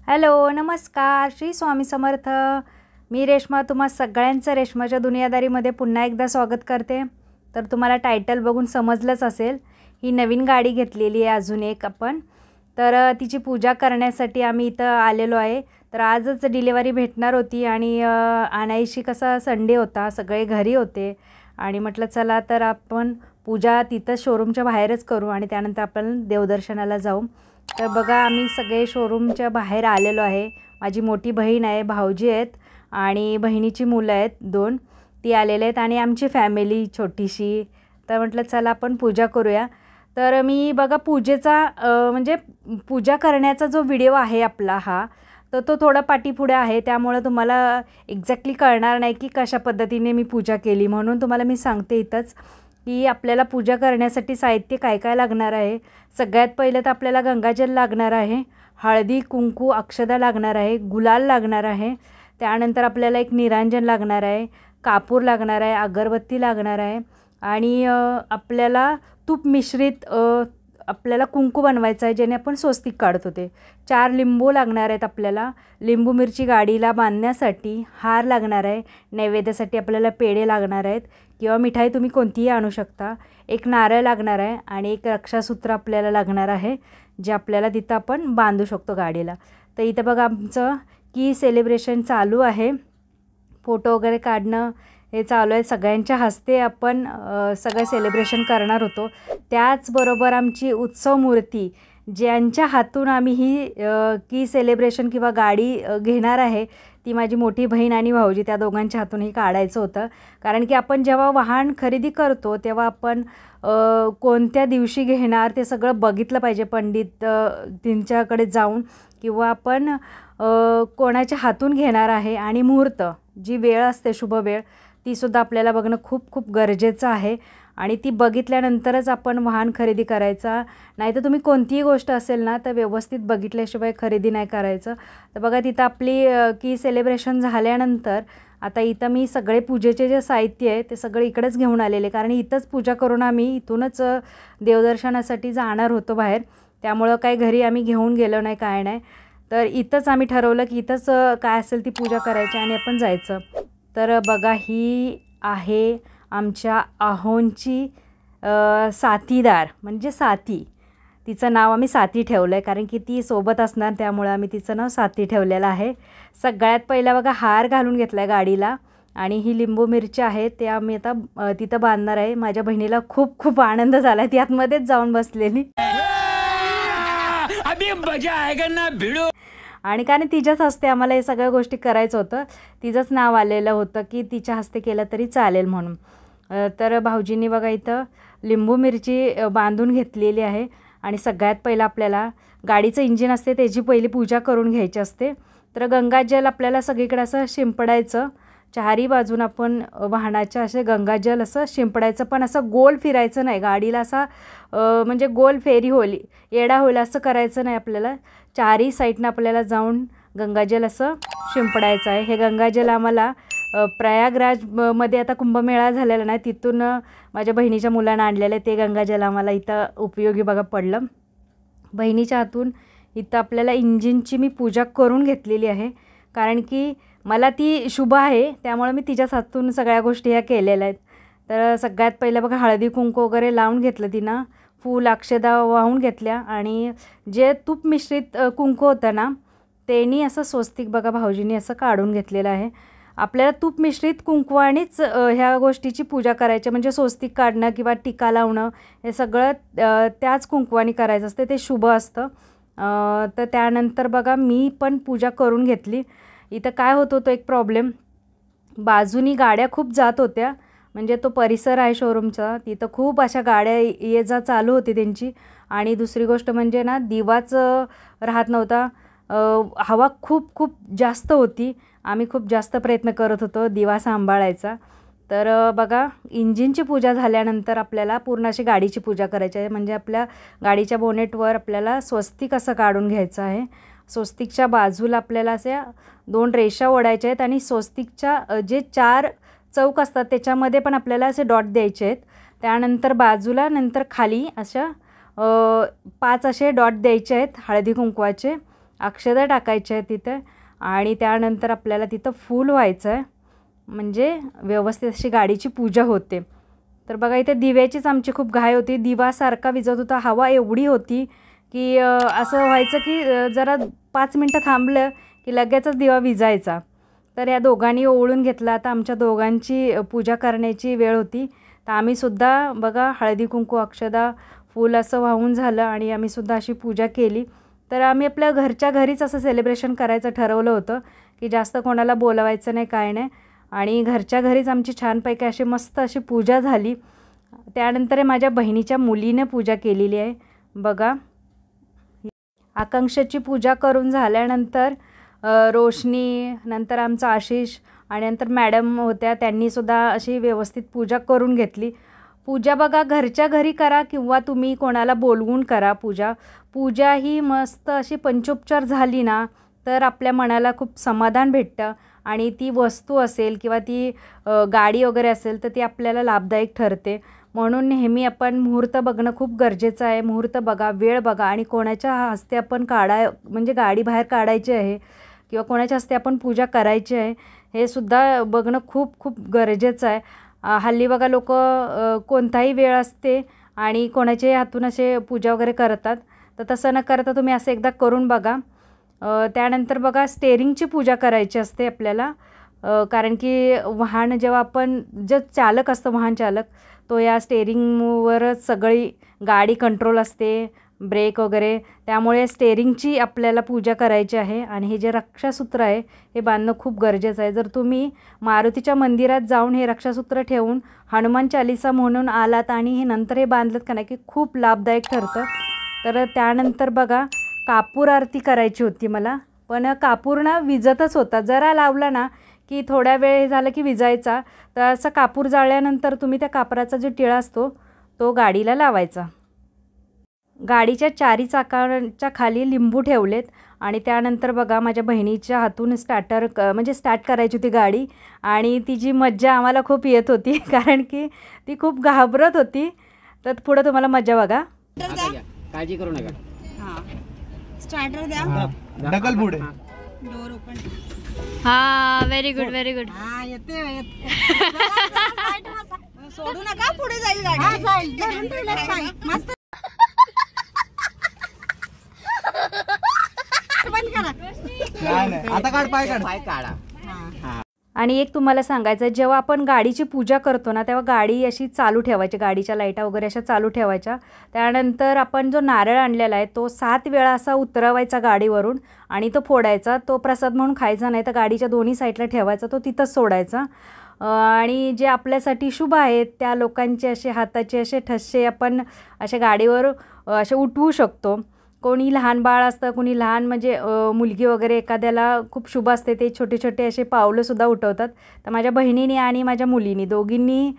Hello, नमस्कार. श्री स्वामी समर्थ. मी रेश्मा तुम्हा सगळ्यांचं रेश्माच्या दुनियादारीमध्ये पुन्हा एकदा स्वागत करते. तर तुम्हाला टायटल बघून समजलंच असेल, ही नवीन गाडी घेतलेली आहे अजून एक आपण. तर तिची पूजा करण्यासाठी आम्ही इथं आलेलो आहे. तर आजच डिलिव्हरी भेटणार होती आणि आणायची कसा संडे होता, सगळे घरी होते आणि म्हटलं चला तर आपण पूजा तिथं शोरूमच्या बाहेरच करू आणि त्यानंतर आपण देवदर्शनाला जाऊ. तर बघा आम्ही सगळे शोरूमच्या बाहेर आलेलो आहे. माझी मोठी बहीण आहे, भाऊजी आहेत आणि बहिणीची मुलं आहेत 2, ती आलेले आहेत आणि आमची फॅमिली छोटीशी. तर म्हटलं चला आपण पूजा करूया. तर मी बघा पूजेचा म्हणजे पूजा करण्याचा जो व्हिडिओ आहे आपला हा, तर तो थोडा पाठीपुढे आहे, त्यामुळे तुम्हाला एक्झॅक्टली कळणार नाही की कशा पद्धतीने मी पूजा केली. म्हणून तुम्हाला मी सांगते इथंच की आपल्याला पूजा करण्यासाठी साहित्य काय काय लागणार आहे. सगळ्यात पहिलं तर आपल्याला गंगाजल लागणार आहे, हळदी कुंकू अक्षदा लागणार आहे, गुलाल लागणार आहे, त्यानंतर आपल्याला एक निरांजन लागणार आहे, कापूर लागणार आहे, अगरबत्ती लागणार आहे आणि आपल्याला तूप मिश्रित आपल्याला कुंकू बनवायचं आहे, ज्याने आपण स्वस्तिक काढतो ते. 4 लिंबू लागणार आहेत आपल्याला, लिंबू मिरची गाडीला बांधण्यासाठी, हार लागणार आहे, नैवेद्यासाठी आपल्याला पेढे लागणार आहेत किंवा मिठाई तुम्ही कोणतीही आणू शकता, एक नारळ लागणार आहे आणि एक रक्षासूत्र आपल्याला लागणार आहे, जे आपल्याला तिथं आपण बांधू शकतो गाडीला. तर इथं बघा आमचं की सेलिब्रेशन चालू आहे, फोटो वगैरे काढणं हे चालू आहे. सगळ्यांच्या हस्ते आपण सगळं सेलिब्रेशन करणार होतो. त्याचबरोबर आमची उत्सव मूर्ती ज्यांच्या हातून आम्ही ही की सेलिब्रेशन किंवा गाडी घेणार आहे, ती माझी मोठी बहीण आणि भाऊजी, त्या दोघांच्या हातूनही काढायचं होतं. कारण की आपण जेव्हा वाहन खरेदी करतो तेव्हा आपण कोणत्या दिवशी घेणार ते सगळं बघितलं पाहिजे, पंडित त्यांच्याकडे जाऊन, किंवा आपण कोणाच्या हातून घेणार आहे आणि मुहूर्त जी वेळ असते शुभ वेळ तीसुद्धा आपल्याला बघणं खूप खूप गरजेचं आहे आणि ती बघितल्यानंतरच आपण वाहन खरेदी करायचा. नाहीतर तुम्ही कोणतीही गोष्ट असेल ना तर व्यवस्थित बघितल्याशिवाय खरेदी नाही करायचं. तर बघा तिथं आपली की सेलिब्रेशन झाल्यानंतर आता इथं मी सगळे पूजेचे जे साहित्य आहे ते सगळं इकडेच घेऊन आलेले, कारण इथंच पूजा करून आम्ही इथूनच देवदर्शनासाठी जाणार होतो बाहेर, त्यामुळं काही घरी आम्ही घेऊन गेलो नाही, काय नाही. तर इथंच आम्ही ठरवलं की इथंच काय असेल ती पूजा करायची आणि आपण जायचं. तर बघा ही आहे आमच्या आहोंची साथीदार, म्हणजे साथी. तिचं नाव आम्ही साथी ठेवलं आहे कारण की ती सोबत असणार, त्यामुळं आम्ही तिचं नाव साथी ठेवलेलं आहे. सगळ्यात पहिला बघा हार घालून घेतला आहे गाडीला आणि ही लिंबू मिरची आहे ते आम्ही आता तिथं बांधणार आहे. माझ्या बहिणीला खूप खूप आनंद झाला, ती आतमध्येच जाऊन बसलेली अभी मजा आएगा ना भिडो. आणि कारण तिच्याच हस्ते आम्हाला हे सगळ्या गोष्टी करायचं होतं, तिचंच नाव आलेलं होतं की तिच्या हस्ते केलं तरी चालेल म्हणून. तर भाऊजींनी बघा इथं लिंबू मिरची बांधून घेतलेली आहे आणि सगळ्यात पहिलं आपल्याला गाडीचं इंजिन असते त्याची पहिली पूजा करून घ्यायची असते. तर गंगाजल आपल्याला सगळीकडे असं शिंपडायचं, चारही बाजून आपण वाहनाच्या असे गंगाजल असं शिंपडायचं, पण असं गोल फिरायचं नाही, गाडीला असा म्हणजे गोल फेरी होईल, येडा होईल असं करायचं नाही. आपल्याला चारही साईडनं आपल्याला जाऊन गंगाजल असं शिंपडायचं आहे. हे गंगाजल आम्हाला प्रयागराजमध्ये आता कुंभमेळा झालेला नाही, तिथून माझ्या बहिणीच्या मुलांना आणलेलं आहे. ते गंगाजल आम्हाला इथं उपयोगी बघा पडलं. बहिणीच्या हातून इथं आपल्याला इंजिनची मी पूजा करून घेतलेली आहे, कारण की मला ती शुभ आहे, त्यामुळे मी तिच्याच हातून सगळ्या गोष्टी ह्या केलेल्या आहेत. तर सगळ्यात पहिलं बघा हळदी कुंकू वगैरे लावून घेतलं तिनं, फूल अक्षदा वाहून घेतल्या आणि जे तूप मिश्रित कुंकू होतं ना त्यांनी असं स्वस्तिक बघा भाऊजींनी असं काढून घेतलेलं आहे. आपल्याला तूप मिश्रित कुंकवानीच ह्या गोष्टीची पूजा करायची, म्हणजे स्वस्तिक काढणं किंवा टीका लावणं हे सगळं त्याच कुंकवानी करायचं असते, ते शुभ असतं. तर त्यानंतर बघा मी पण पूजा करून घेतली. इथं काय होत होतं एक प्रॉब्लेम, बाजूनी गाड्या खूप जात होत्या, म्हणजे तो परिसर आहे शोरूमचा, तिथं खूप अशा गाड्या ये जा चालू होती त्यांची. आणि दुसरी गोष्ट म्हणजे ना दिवाच राहत नव्हता, हवा खूप खूप जास्त होती. आम्ही खूप जास्त प्रयत्न करत होतो दिवा सांभाळायचा. तर बघा इंजिनची पूजा झाल्यानंतर आपल्याला पूर्ण अशी गाडीची पूजा करायची आहे, म्हणजे आपल्या गाडीच्या बोनेटवर आपल्याला स्वस्तिक असं काढून घ्यायचं आहे. स्वस्तिकच्या बाजूला आपल्याला अशा 2 रेषा ओढायच्या आहेत आणि स्वस्तिकच्या जे 4 चौक असतात त्याच्यामध्ये पण आपल्याला असे डॉट द्यायचे आहेत. त्यानंतर बाजूला नंतर खाली अशा 5 असे डॉट द्यायचे आहेत हळदी कुंकवाचे अक्षदा टाकायच्या आहे तिथे आणि त्यानंतर आपल्याला तिथं फूल व्हायचं आहे, म्हणजे व्यवस्थित अशी गाडीची पूजा होते. तर बघा इथे दिव्याचीच आमची खूप घाई होती. दिवा सारखा विझत होता, हवा एवढी होती की असं व्हायचं की जरा 5 मिनटं थांबलं की लगेचच दिवा विझायचा. तर या दोघांनी ओळून घेतला. आता आमच्या दोघांची पूजा करण्याची वेळ होती. तर आम्हीसुद्धा बघा हळदी कुंकू अक्षदा फूल असं वाहून झालं आणि आम्हीसुद्धा अशी पूजा केली. तर आम्ही आपल्या घरच्या घरीच असं सेलिब्रेशन करायचं ठरवलं होतं की जास्त कोणाला बोलवायचं नाही, काय नाही. आणि घरच्या घरीच आमची छानपैकी अशी मस्त अशी पूजा झाली. त्यानंतर माझ्या बहिणीच्या मुलीने पूजा केलेली आहे. बघा आकांक्षाची पूजा करून झाल्यानंतर रोशनी, नंतर आमचा आशिष आणि नंतर मॅडम होत्या, त्यांनीसुद्धा अशी व्यवस्थित पूजा करून घेतली. पूजा बघा घरच्या घरी करा किंवा तुम्ही कोणाला बोलवून करा पूजा. पूजा ही मस्त अशी पंचोपचार झाली ना तर आपल्या मनाला खूप समाधान भेटतं आणि ती वस्तू असेल किंवा ती गाडी वगैरे असेल तर ती आपल्याला लाभदायक ठरते. म्हणून नेहमी आपण मुहूर्त बघणं खूप गरजेचं आहे. मुहूर्त बघा, वेळ बघा आणि कोणाच्या हस्ते आपण म्हणजे गाडी बाहेर काढायची आहे किंवा कोणाच्या हस्ते आपण पूजा करायची आहे हे सुद्धा बघणं खूप खूप गरजेचं आहे. हल्ली बघा लोक कोणताही वेळ असते आणि कोणाच्याही हातून असे पूजा वगैरे करतात. तर तसं न करता तुम्ही असं एकदा करून बघा. त्यानंतर बघा स्टेअरिंगची पूजा करायची असते आपल्याला, कारण की वाहन जेव्हा आपण जे चालक असतं वाहन चालक तो या स्टेअरिंगवरच सगळी गाडी कंट्रोल असते, ब्रेक वगैरे. त्यामुळे स्टेअरिंगची आपल्याला पूजा करायची आहे आणि हे जे रक्षासूत्र आहे हे बांधणं खूप गरजेचं आहे. जर तुम्ही मारुतीच्या मंदिरात जाऊन हे रक्षासूत्र ठेवून हनुमान चालीसा म्हणून आलात आणि हे नंतर हे बांधलं का नाही की खूप लाभदायक ठरतं. तर त्यानंतर बघा कापूर आरती करायची होती मला, पण कापूर ना विझतच होता. जरा लावला ना की थोड्या वेळ झालं की विजायचा. तर असं कापूर जाळल्यानंतर तुम्ही त्या कापराचा जो टिळा असतो तो गाडीला लावायचा. गाडीच्या चारी चाकांच्या खाली लिंबू ठेवलेत आणि त्यानंतर बघा माझ्या बहिणीच्या हातून म्हणजे स्टार्ट करायची होती गाडी आणि तिची मज्जा आम्हाला खूप येत होती कारण की ती खूप घाबरत होती. तर पुढं तुम्हाला मज्जा बघा. काळजी करू नका. स्टार्टर द्या, डबल पुढे डोर ओपन. हा व्हेरी गुड व्हेरी गुड. हा येते सोडू नका, पुढे जाईल गाडी. मस्त बंद करा. आता काढ, पाय काढ. पाय काढा. आणि एक तुम्हाला सांगायचं आहे, जेव्हा आपण गाडीची पूजा करतो ना तेव्हा गाडी अशी चालू ठेवायची, गाडीच्या लाईटा वगैरे अशा चालू ठेवायच्या. त्यानंतर आपण जो नारळ आणलेला आहे तो 7 वेळा असा उतरवायचा गाडीवरून आणि तो फोडायचा. तो प्रसाद म्हणून खायचा नाही, तर गाडीच्या दोन्ही साईडला ठेवायचा, तो तिथंच सोडायचा. आणि जे आपल्यासाठी शुभ आहेत त्या लोकांचे असे हाताचे असे ठसे आपण अशा गाडीवर असे उठवू शकतो. कोणी लहान बाळ असतं, कोणी लहान म्हणजे मुलगी वगैरे एखाद्याला खूप शुभ असते, ते छोटे छोटे असे पावलंसुद्धा उठवतात. तर माझ्या बहिणीने आणि माझ्या मुलीने दोघींनी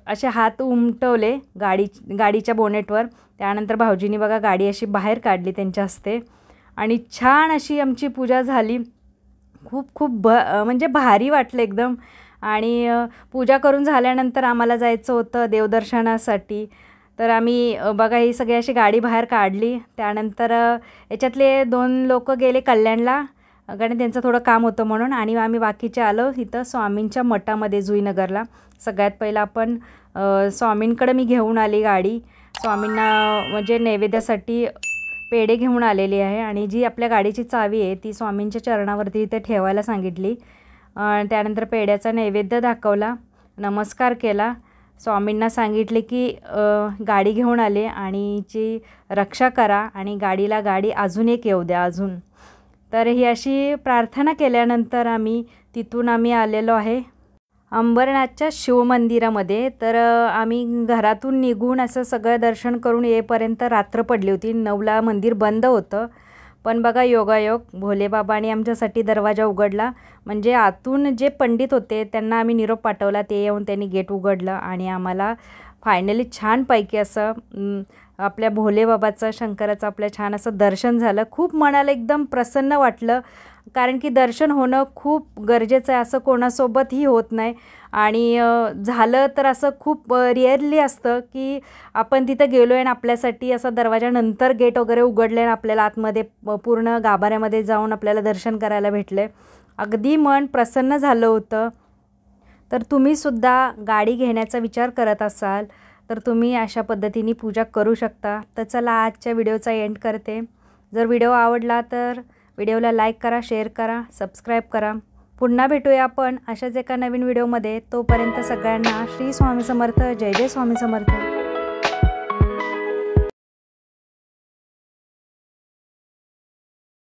असे हात उमटवले गाडीच्या बोनेटवर. त्यानंतर भाऊजींनी बघा गाडी अशी बाहेर काढली त्यांच्या हस्ते आणि छान अशी आमची पूजा झाली. खूप खूप म्हणजे भारी वाटलं एकदम. आणि पूजा करून झाल्यानंतर आम्हाला जायचं होतं देवदर्शनासाठी. तर आम्ही बघा ही सगळी अशी गाडी बाहेर काढली. त्यानंतर याच्यातले 2 लोक गेले कल्याणला, कारण त्यांचं थोडं काम होतं म्हणून, आणि आम्ही बाकीचे आलो इथं स्वामींच्या मठामध्ये जुईनगरला. सगळ्यात पहिलं आपण स्वामींकडे मी घेऊन आली गाडी. स्वामींना म्हणजे नैवेद्यासाठी पेढे घेऊन आलेली आहे आणि जी आपल्या गाडीची चावी आहे ती स्वामींच्या चरणावरती इथे ठेवायला सांगितली. त्यानंतर पेढ्याचा नैवेद्य दाखवला, नमस्कार केला. स्वामींना सांगितले की गाडी घेऊन आले आणि हिची रक्षा करा आणि गाडी अजून एक येऊ द्या अजून. तर ही अशी प्रार्थना केल्यानंतर तिथून आम्ही आलेलो आहे अंबरनाथच्या शिवमंदिरामध्ये. तर आम्ही घरातून निघून असं सगळं दर्शन करून येईपर्यंत रात्र पडली होती. 9ला मंदिर बंद होतं. पण बघा योगायोग भोलेबाबांनी आमच्यासाठी दरवाजा उघडला. म्हणजे आतून जे पंडित होते त्यांना आम्ही निरोप पाठवला, ते येऊन त्यांनी गेट उघडलं आणि आम्हाला फायनली छानपैकी असं आपल्या भोले बाबाचं शंकराचं आपल्या छान असं दर्शन झालं. खूप मनाला एकदम प्रसन्न वाटलं, कारण की दर्शन होणं खूप गरजेचं आहे. असं कोणासोबतही होत नाही आणि झालं तर असं खूप रिअरली असतं की आपण तिथं गेलो आहे आणि आपल्यासाठी असं दरवाजानंतर गेट वगैरे उघडले आणि आपल्याला आतमध्ये पूर्ण गाभाऱ्यामध्ये जाऊन आपल्याला दर्शन करायला भेटले. अगदी मन प्रसन्न झालं होतं. तर तुम्हीसुद्धा गाडी घेण्याचा विचार करत असाल तर तुम्ही अशा पद्धतीने पूजा करू शकता. तर चला आजच्या व्हिडिओचा एंड करते. जर व्हिडिओ आवडला तर व्हिडिओला लाईक करा, शेअर करा, सबस्क्राईब करा. पुन्हा भेटूया आपण अशाच एका नवीन व्हिडिओमध्ये. तोपर्यंत सगळ्यांना श्री स्वामी समर्थ. जय जय स्वामी समर्थ.